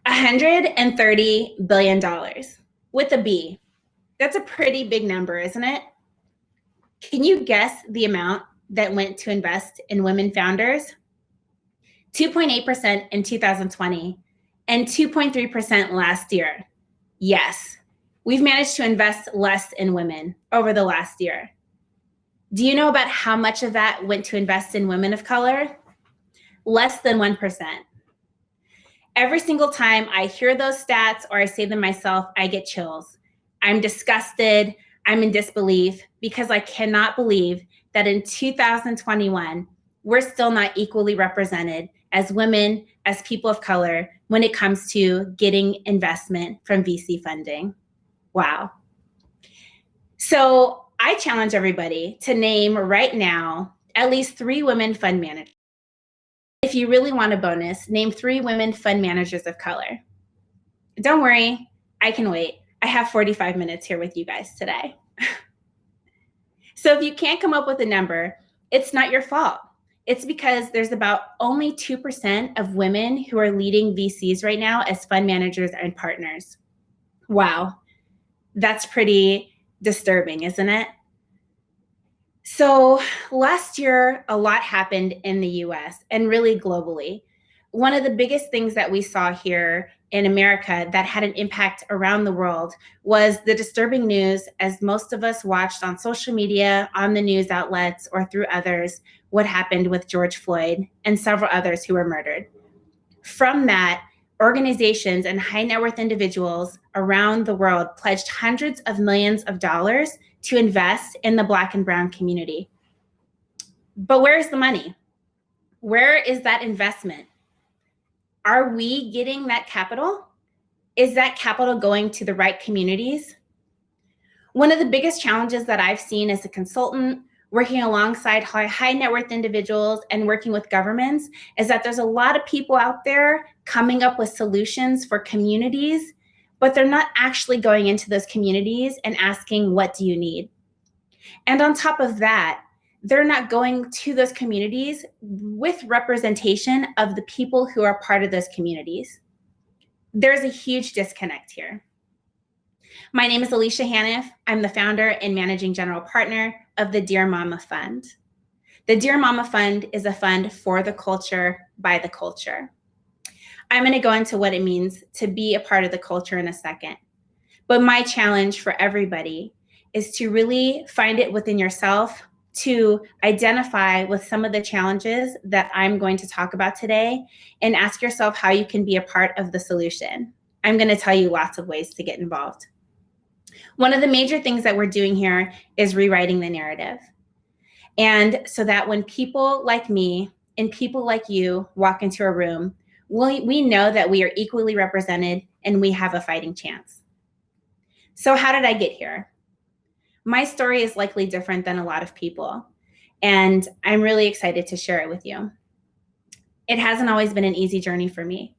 $130 billion with a B. That's a pretty big number, isn't it? Can you guess the amount that went to invest in women founders? 2.8% in 2020 and 2.3% last year. Yes, we've managed to invest less in women over the last year. Do you know about how much of that went to invest in women of color? Less than 1%. Every single time I hear those stats or I say them myself, I get chills. I'm disgusted. I'm in disbelief because I cannot believe that in 2021, we're still not equally represented as women, as people of color, when it comes to getting investment from VC funding. Wow. So I challenge everybody to name right now at least 3 women fund managers. If you really want a bonus, name 3 women fund managers of color. Don't worry, I can wait. I have 45 minutes here with you guys today. So if you can't come up with a number, it's not your fault. It's because there's about only 2% of women who are leading VCs right now as fund managers and partners. Wow, that's pretty disturbing, isn't it? So last year, a lot happened in the US and really globally. One of the biggest things that we saw here in America that had an impact around the world was the disturbing news, as most of us watched on social media, on the news outlets, or through others, what happened with George Floyd and several others who were murdered. From that, organizations and high net worth individuals around the world pledged hundreds of millions of dollars to invest in the Black and Brown community. But where is the money? Where is that investment? Are we getting that capital? Is that capital going to the right communities? One of the biggest challenges that I've seen as a consultant, working alongside high net worth individuals and working with governments, is that there's a lot of people out there coming up with solutions for communities, but they're not actually going into those communities and asking, what do you need? And on top of that, they're not going to those communities with representation of the people who are part of those communities. There's a huge disconnect here. My name is Alicia Haniff. I'm the founder and managing general partner of the Dear Mama Fund. The Dear Mama Fund is a fund for the culture, by the culture. I'm going to go into what it means to be a part of the culture in a second. But my challenge for everybody is to really find it within yourself, to identify with some of the challenges that I'm going to talk about today, and ask yourself how you can be a part of the solution. I'm going to tell you lots of ways to get involved. One of the major things that we're doing here is rewriting the narrative. And so that when people like me and people like you walk into a room, we know that we are equally represented and we have a fighting chance. So how did I get here? My story is likely different than a lot of people, and I'm really excited to share it with you. It hasn't always been an easy journey for me.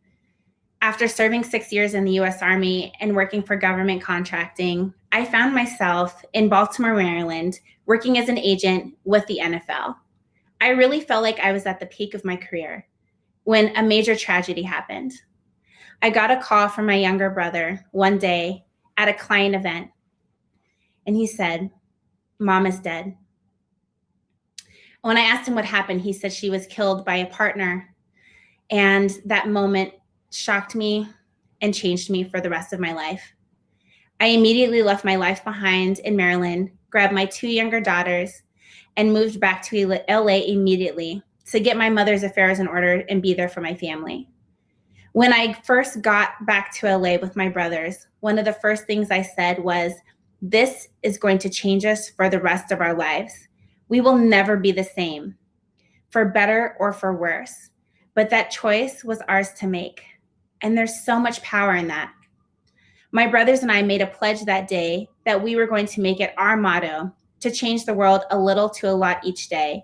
After serving 6 years in the US Army and working for government contracting, I found myself in Baltimore, Maryland, working as an agent with the NFL. I really felt like I was at the peak of my career when a major tragedy happened. I got a call from my younger brother one day at a client event, and he said, "Mom is dead." When I asked him what happened, he said she was killed by a partner. And that moment shocked me and changed me for the rest of my life. I immediately left my life behind in Maryland, grabbed my 2 younger daughters, and moved back to LA immediately to get my mother's affairs in order and be there for my family. When I first got back to LA with my brothers, one of the first things I said was, this is going to change us for the rest of our lives. We will never be the same, for better or for worse. But that choice was ours to make. And there's so much power in that. My brothers and I made a pledge that day that we were going to make it our motto to change the world a little to a lot each day,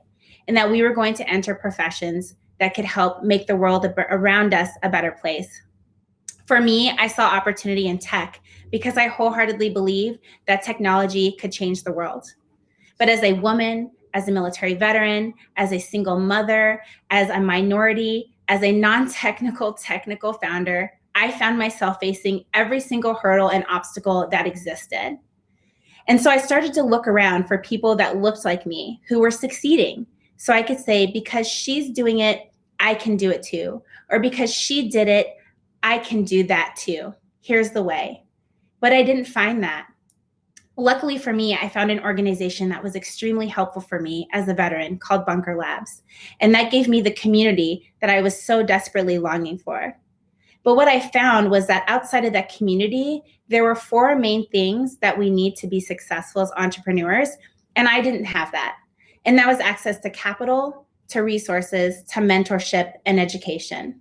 and that we were going to enter professions that could help make the world around us a better place. For me, I saw opportunity in tech because I wholeheartedly believe that technology could change the world. But as a woman, as a military veteran, as a single mother, as a minority, as a non-technical, technical founder, I found myself facing every single hurdle and obstacle that existed. And so I started to look around for people that looked like me, who were succeeding. So I could say, because she's doing it, I can do it too. Or because she did it, I can do that too. Here's the way. But I didn't find that. Luckily for me, I found an organization that was extremely helpful for me as a veteran called Bunker Labs. And that gave me the community that I was so desperately longing for. But what I found was that outside of that community, there were 4 main things that we need to be successful as entrepreneurs. And I didn't have that. And that was access to capital, to resources, to mentorship, and education.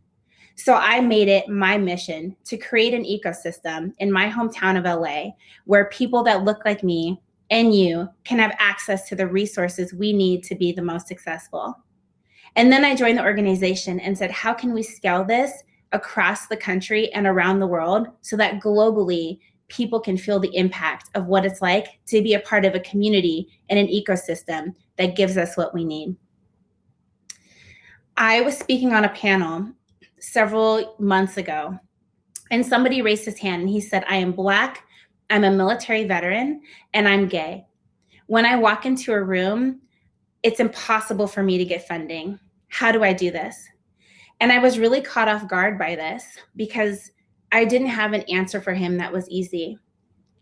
So I made it my mission to create an ecosystem in my hometown of LA where people that look like me and you can have access to the resources we need to be the most successful. And then I joined the organization and said, how can we scale this across the country and around the world so that globally people can feel the impact of what it's like to be a part of a community and an ecosystem that gives us what we need. I was speaking on a panel several months ago, and somebody raised his hand and he said, I am Black, I'm a military veteran, and I'm gay. When I walk into a room, it's impossible for me to get funding. How do I do this? And I was really caught off guard by this because I didn't have an answer for him that was easy.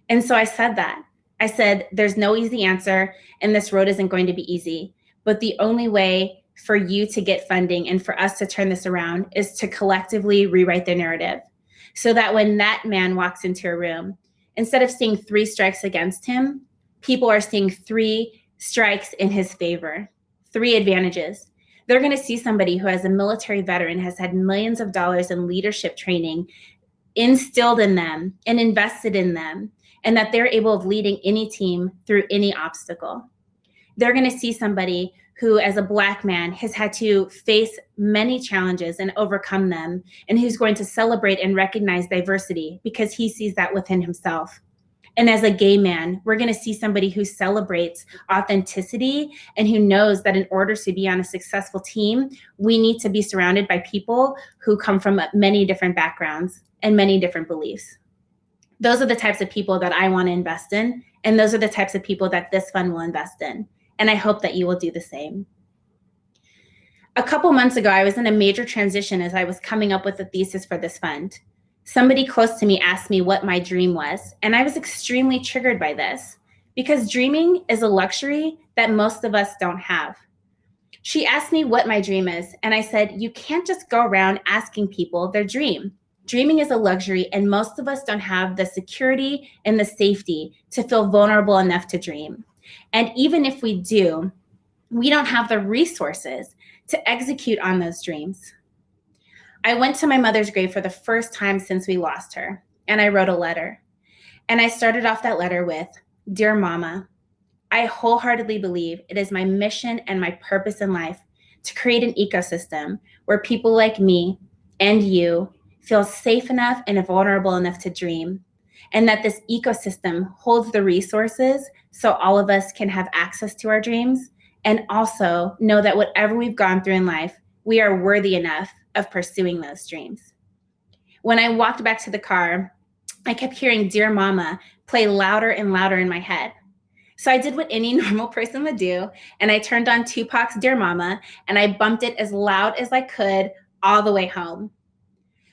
And so I said that. I said, there's no easy answer, and this road isn't going to be easy. But the only way for you to get funding and for us to turn this around is to collectively rewrite the narrative so that when that man walks into a room, instead of seeing 3 strikes against him, people are seeing 3 strikes in his favor, 3 advantages. They're going to see somebody who, as a military veteran, has had millions of dollars in leadership training instilled in them and invested in them, and that they're able of leading any team through any obstacle. They're going to see somebody who, as a Black man, has had to face many challenges and overcome them, and who's going to celebrate and recognize diversity because he sees that within himself. And as a gay man, we're going to see somebody who celebrates authenticity and who knows that in order to be on a successful team, we need to be surrounded by people who come from many different backgrounds and many different beliefs. Those are the types of people that I want to invest in, and those are the types of people that this fund will invest in. And I hope that you will do the same. A couple months ago, I was in a major transition as I was coming up with the thesis for this fund. Somebody close to me asked me what my dream was, and I was extremely triggered by this because dreaming is a luxury that most of us don't have. She asked me what my dream is, and I said, you can't just go around asking people their dream. Dreaming is a luxury, and most of us don't have the security and the safety to feel vulnerable enough to dream. And even if we do, we don't have the resources to execute on those dreams. I went to my mother's grave for the first time since we lost her, and I wrote a letter. And I started off that letter with, Dear Mama, I wholeheartedly believe it is my mission and my purpose in life to create an ecosystem where people like me and you feel safe enough and vulnerable enough to dream, and that this ecosystem holds the resources so all of us can have access to our dreams, and also know that whatever we've gone through in life, we are worthy enough of pursuing those dreams. When I walked back to the car, I kept hearing Dear Mama play louder and louder in my head. So I did what any normal person would do, and I turned on Tupac's Dear Mama, and I bumped it as loud as I could all the way home.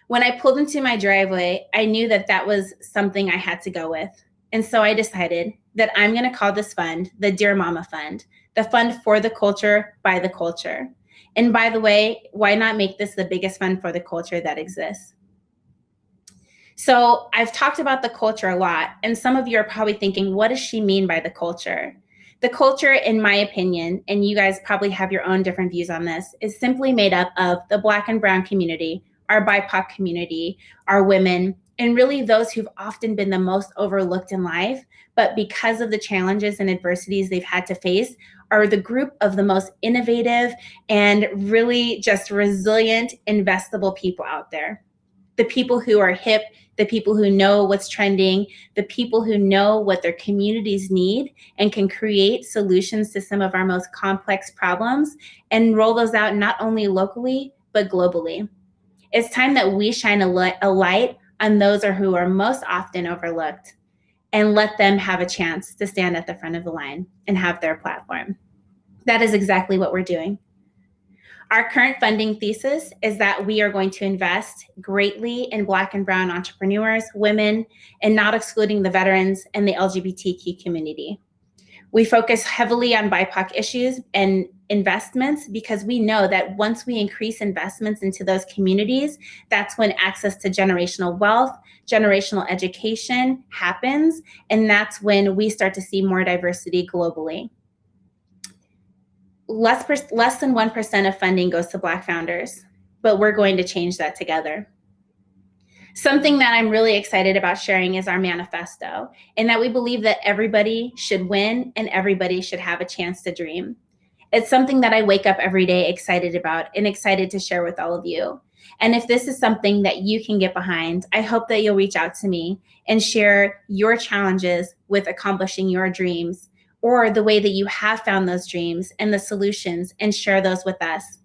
When I pulled into my driveway, I knew that that was something I had to go with. And so I decided that I'm going to call this fund the Dear Mama Fund, the fund for the culture by the culture. And by the way, why not make this the biggest fund for the culture that exists? So I've talked about the culture a lot, and some of you are probably thinking, what does she mean by the culture? The culture, in my opinion, and you guys probably have your own different views on this, is simply made up of the Black and Brown community, our BIPOC community, our women, and really those who've often been the most overlooked in life, but because of the challenges and adversities they've had to face, are the group of the most innovative and really just resilient, investable people out there. The people who are hip, the people who know what's trending, the people who know what their communities need and can create solutions to some of our most complex problems and roll those out not only locally, but globally. It's time that we shine a light on those who are most often overlooked and let them have a chance to stand at the front of the line and have their platform. That is exactly what we're doing. Our current funding thesis is that we are going to invest greatly in Black and Brown entrepreneurs, women, and not excluding the veterans and the LGBTQ community. We focus heavily on BIPOC issues and investments because we know that once we increase investments into those communities, that's when access to generational wealth, generational education happens, and that's when we start to see more diversity globally. Less than 1% of funding goes to Black founders, but we're going to change that together. Something that I'm really excited about sharing is our manifesto, and that we believe that everybody should win and everybody should have a chance to dream. It's something that I wake up every day excited about and excited to share with all of you. And if this is something that you can get behind, I hope that you'll reach out to me and share your challenges with accomplishing your dreams, or the way that you have found those dreams and the solutions, and share those with us.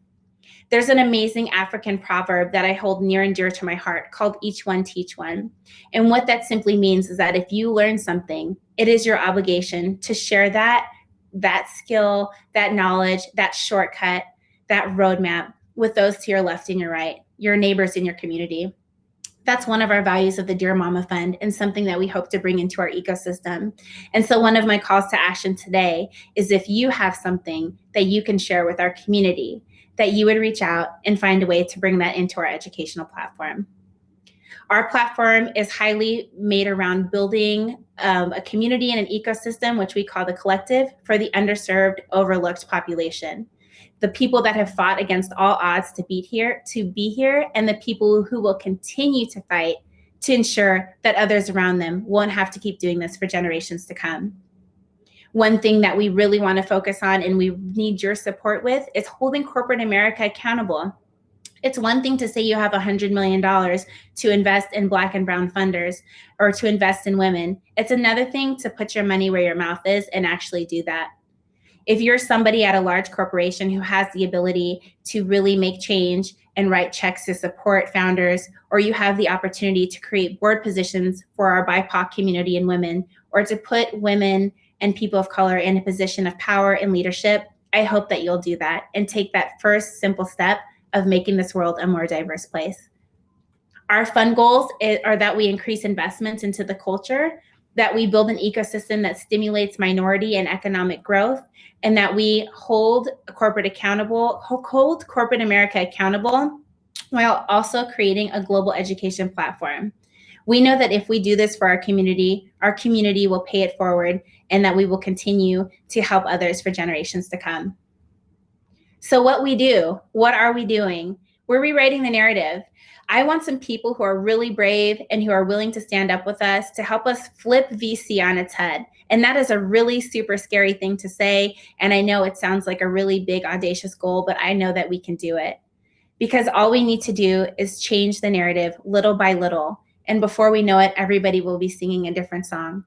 There's an amazing African proverb that I hold near and dear to my heart called each one teach one. And what that simply means is that if you learn something, it is your obligation to share that skill, that knowledge, that shortcut, that roadmap with those to your left and your right, your neighbors in your community. That's one of our values of the Dear Mama Fund, and something that we hope to bring into our ecosystem. And so one of my calls to action today is, if you have something that you can share with our community, that you would reach out and find a way to bring that into our educational platform. Our platform is highly made around building a community and an ecosystem, which we call the collective, for the underserved, overlooked population. The people that have fought against all odds to be here, and the people who will continue to fight to ensure that others around them won't have to keep doing this for generations to come. One thing that we really want to focus on, and we need your support with, is holding corporate America accountable. It's one thing to say you have $100 million to invest in Black and Brown funders or to invest in women. It's another thing to put your money where your mouth is and actually do that. If you're somebody at a large corporation who has the ability to really make change and write checks to support founders, or you have the opportunity to create board positions for our BIPOC community and women, or to put women and people of color in a position of power and leadership, I hope that you'll do that and take that first simple step of making this world a more diverse place. Our fund goals are that we increase investments into the culture, that we build an ecosystem that stimulates minority and economic growth, and that we hold corporate America accountable, while also creating a global education platform. We know that if we do this for our community will pay it forward, and that we will continue to help others for generations to come. So what are we doing? We're rewriting the narrative. I want some people who are really brave and who are willing to stand up with us to help us flip VC on its head. And that is a really super scary thing to say. And I know it sounds like a really big, audacious goal, but I know that we can do it. Because all we need to do is change the narrative little by little. And before we know it, everybody will be singing a different song.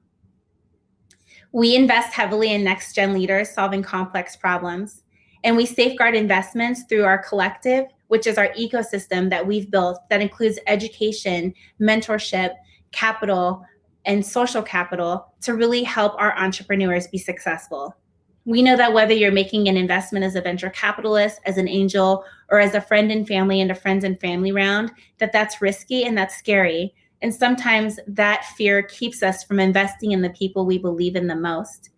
We invest heavily in next-gen leaders solving complex problems. And we safeguard investments through our collective, which is our ecosystem that we've built that includes education, mentorship, capital, and social capital to really help our entrepreneurs be successful. We know that whether you're making an investment as a venture capitalist, as an angel, or as a friend and family in a friends and family round, that's risky and that's scary. And sometimes that fear keeps us from investing in the people we believe in the most.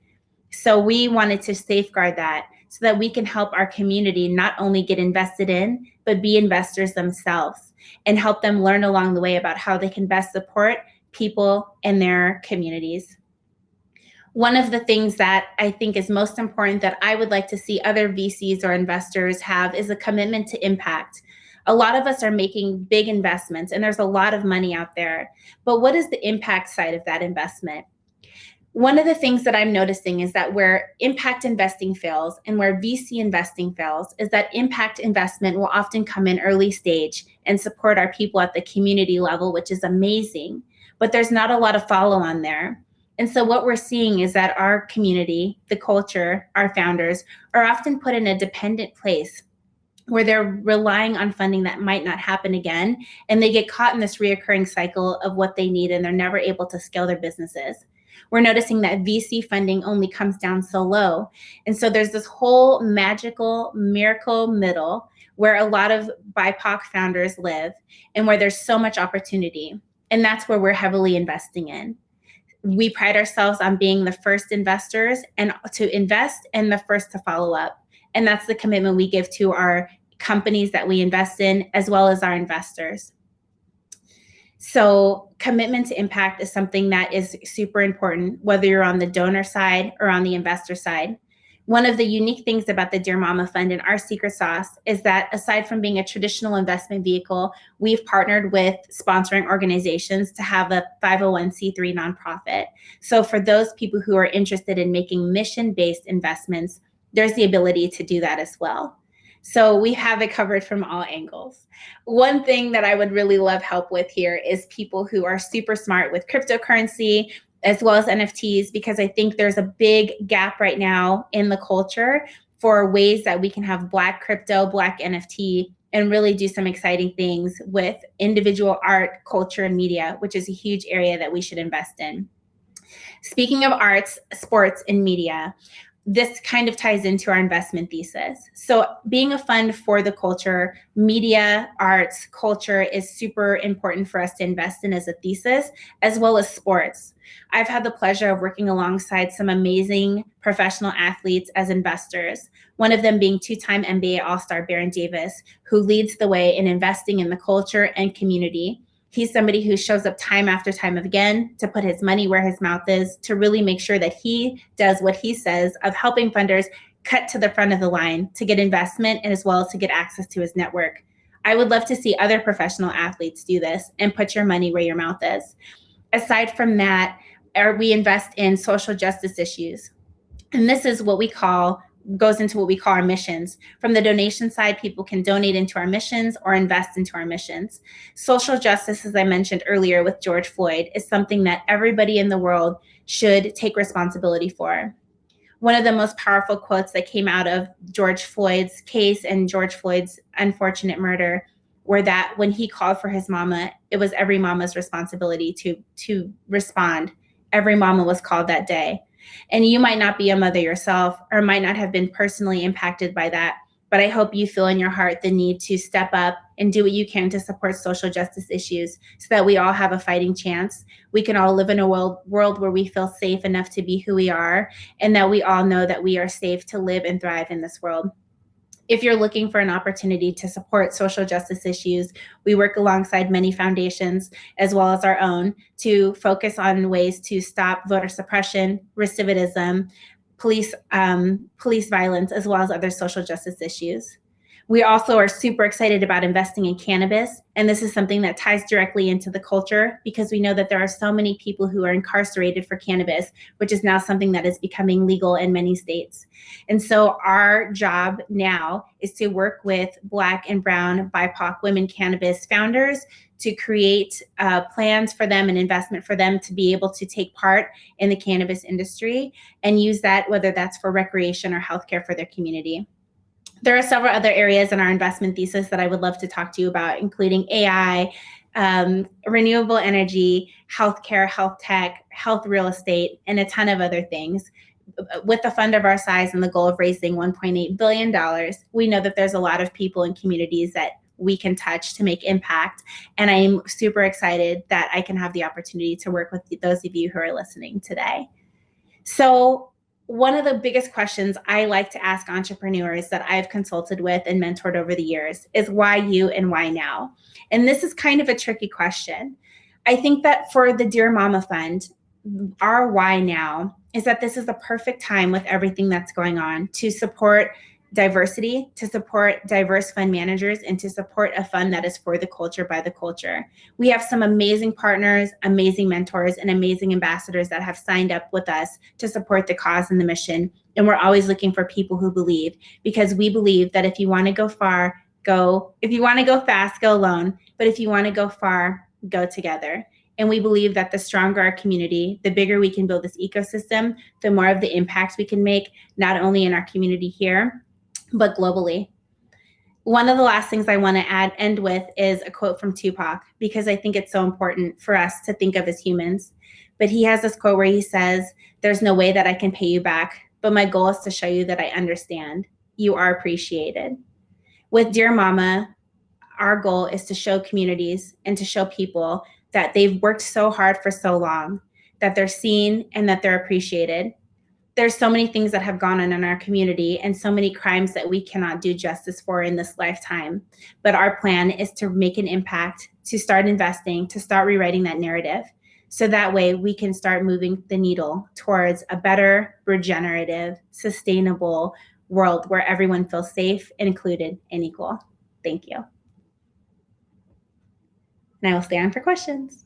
So we wanted to safeguard that so that we can help our community not only get invested in, but be investors themselves and help them learn along the way about how they can best support people in their communities. One of the things that I think is most important that I would like to see other VCs or investors have is a commitment to impact. A lot of us are making big investments and there's a lot of money out there, but what is the impact side of that investment? One of the things that I'm noticing is that where impact investing fails and where VC investing fails is that impact investment will often come in early stage and support our people at the community level, which is amazing, but there's not a lot of follow-on there. And so what we're seeing is that our community, the culture, our founders are often put in a dependent place where they're relying on funding that might not happen again, and they get caught in this reoccurring cycle of what they need, and they're never able to scale their businesses. We're noticing that VC funding only comes down so low. And so there's this whole magical miracle middle where a lot of BIPOC founders live and where there's so much opportunity. And that's where we're heavily investing in. We pride ourselves on being the first investors and to invest and the first to follow up. And that's the commitment we give to our companies that we invest in, as well as our investors. So commitment to impact is something that is super important, whether you're on the donor side or on the investor side. One of the unique things about the Dear Mama Fund and our secret sauce is that aside from being a traditional investment vehicle, we've partnered with sponsoring organizations to have a 501c3 nonprofit. So for those people who are interested in making mission-based investments, there's the ability to do that as well. So we have it covered from all angles. One thing that I would really love help with here is people who are super smart with cryptocurrency as well as NFTs, because I think there's a big gap right now in the culture for ways that we can have Black crypto, Black NFT, and really do some exciting things with individual art, culture, and media, which is a huge area that we should invest in. Speaking of arts, sports, and media, this kind of ties into our investment thesis. So being a fund for the culture, media, arts, culture is super important for us to invest in as a thesis, as well as sports. I've had the pleasure of working alongside some amazing professional athletes as investors, one of them being two-time NBA All-Star Baron Davis, who leads the way in investing in the culture and community. He's somebody who shows up time after time again to put his money where his mouth is, to really make sure that he does what he says of helping funders cut to the front of the line to get investment and as well as to get access to his network. I would love to see other professional athletes do this and put your money where your mouth is. Aside from that, we invest in social justice issues. And this is what we call goes into what we call our missions. From the donation side, people can donate into our missions or invest into our missions. Social justice, as I mentioned earlier with George Floyd, is something that everybody in the world should take responsibility for. One of the most powerful quotes that came out of George Floyd's case and George Floyd's unfortunate murder were that when he called for his mama, it was every mama's responsibility to respond. Every mama was called that day. And you might not be a mother yourself or might not have been personally impacted by that, but I hope you feel in your heart the need to step up and do what you can to support social justice issues so that we all have a fighting chance. We can all live in a world where we feel safe enough to be who we are, and that we all know that we are safe to live and thrive in this world. If you're looking for an opportunity to support social justice issues, we work alongside many foundations, as well as our own, to focus on ways to stop voter suppression, recidivism, police violence, as well as other social justice issues. We also are super excited about investing in cannabis, and this is something that ties directly into the culture because we know that there are so many people who are incarcerated for cannabis, which is now something that is becoming legal in many states. And so our job now is to work with Black and Brown BIPOC women cannabis founders to create plans for them and investment for them to be able to take part in the cannabis industry and use that, whether that's for recreation or healthcare for their community. There are several other areas in our investment thesis that I would love to talk to you about, including AI, renewable energy, healthcare, health tech, health real estate, and a ton of other things. With a fund of our size and the goal of raising $1.8 billion, we know that there's a lot of people and communities that we can touch to make impact. And I'm super excited that I can have the opportunity to work with those of you who are listening today. So one of the biggest questions I like to ask entrepreneurs that I've consulted with and mentored over the years is why you and why now? And this is kind of a tricky question. I think that for the Dear Mama Fund, our why now is that this is the perfect time with everything that's going on to support diversity, to support diverse fund managers, and to support a fund that is for the culture by the culture. We have some amazing partners, amazing mentors, and amazing ambassadors that have signed up with us to support the cause and the mission. And we're always looking for people who believe, because we believe that if you want to go far, go. If you want to go fast, go alone. But if you want to go far, go together. And we believe that the stronger our community, the bigger we can build this ecosystem, the more of the impacts we can make, not only in our community here, but globally. One of the last things I want to end with is a quote from Tupac, because I think it's so important for us to think of as humans. But he has this quote where he says, "There's no way that I can pay you back, but my goal is to show you that I understand. You are appreciated." With Dear Mama, our goal is to show communities and to show people that they've worked so hard for so long, that they're seen and that they're appreciated. There's so many things that have gone on in our community and so many crimes that we cannot do justice for in this lifetime. But our plan is to make an impact, to start investing, to start rewriting that narrative. So that way we can start moving the needle towards a better, regenerative, sustainable world where everyone feels safe, included, and equal. Thank you. And I will stay on for questions.